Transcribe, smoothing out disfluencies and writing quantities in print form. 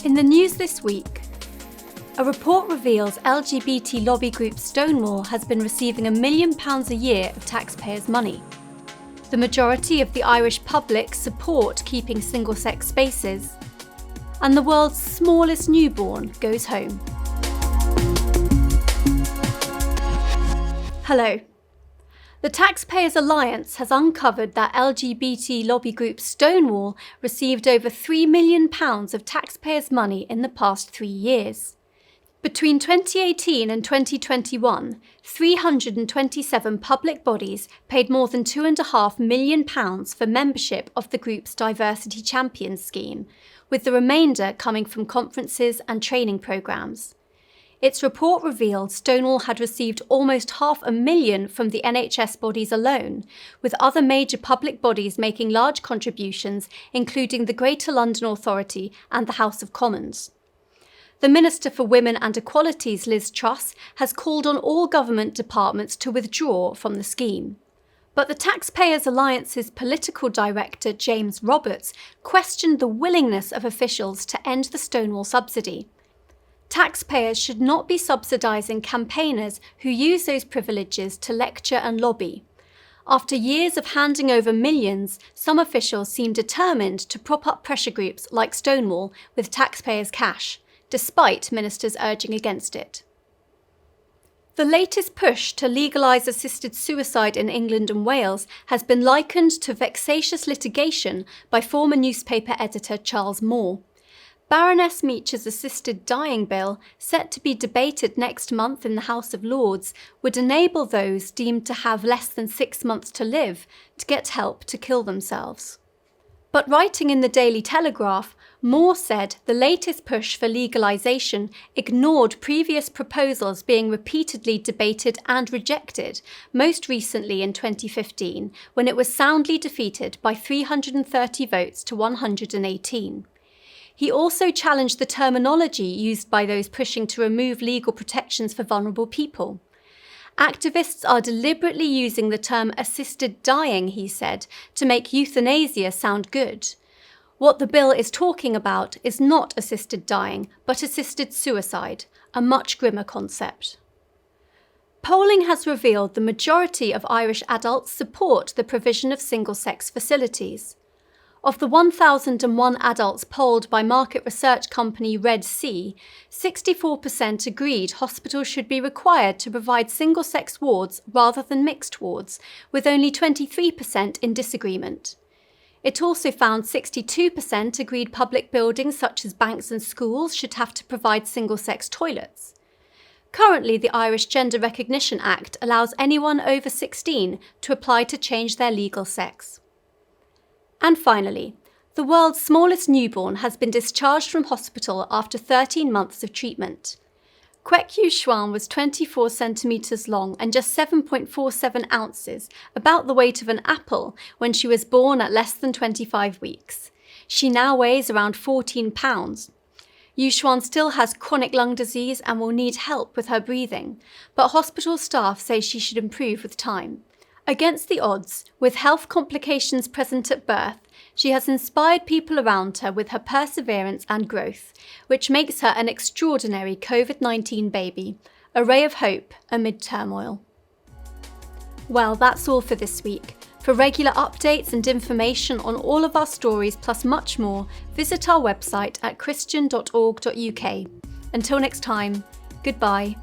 In the news this week, a report reveals LGBT lobby group Stonewall has been receiving £1 million a year of taxpayers' money. The majority of the Irish public support keeping single-sex spaces. And the world's smallest newborn goes home. Hello. The Taxpayers Alliance has uncovered that LGBT lobby group Stonewall received over £3 million of taxpayers' money in the past 3 years. Between 2018 and 2021, 327 public bodies paid more than £2.5 million for membership of the group's Diversity Champions scheme, with the remainder coming from conferences and training programmes. Its report revealed Stonewall had received almost £500,000 from the NHS bodies alone, with other major public bodies making large contributions, including the Greater London Authority and the House of Commons. The Minister for Women and Equalities, Liz Truss, has called on all government departments to withdraw from the scheme. But the Taxpayers Alliance's political director, James Roberts, questioned the willingness of officials to end the Stonewall subsidy. Taxpayers should not be subsidising campaigners who use those privileges to lecture and lobby. After years of handing over millions, some officials seem determined to prop up pressure groups like Stonewall with taxpayers' cash, despite ministers urging against it. The latest push to legalise assisted suicide in England and Wales has been likened to vexatious litigation by former newspaper editor Charles Moore. Baroness Meach's assisted dying bill, set to be debated next month in the House of Lords, would enable those deemed to have less than 6 months to live to get help to kill themselves. But writing in the Daily Telegraph, Moore said the latest push for legalisation ignored previous proposals being repeatedly debated and rejected, most recently in 2015, when it was soundly defeated by 330 votes to 118. He also challenged the terminology used by those pushing to remove legal protections for vulnerable people. Activists are deliberately using the term assisted dying, he said, to make euthanasia sound good. What the bill is talking about is not assisted dying, but assisted suicide, a much grimmer concept. Polling has revealed the majority of Irish adults support the provision of single-sex facilities. Of the 1,001 adults polled by market research company Red C, 64% agreed hospitals should be required to provide single-sex wards rather than mixed wards, with only 23% in disagreement. It also found 62% agreed public buildings such as banks and schools should have to provide single-sex toilets. Currently, the Irish Gender Recognition Act allows anyone over 16 to apply to change their legal sex. And finally, the world's smallest newborn has been discharged from hospital after 13 months of treatment. Kwek Yu-Xuan was 24 centimetres long and just 7.47 ounces, about the weight of an apple, when she was born at less than 25 weeks. She now weighs around 14 pounds. Yu-Xuan still has chronic lung disease and will need help with her breathing, but hospital staff say she should improve with time. Against the odds, with health complications present at birth, she has inspired people around her with her perseverance and growth, which makes her an extraordinary COVID-19 baby, a ray of hope amid turmoil. Well, that's all for this week. For regular updates and information on all of our stories plus much more, visit our website at christian.org.uk. Until next time, goodbye.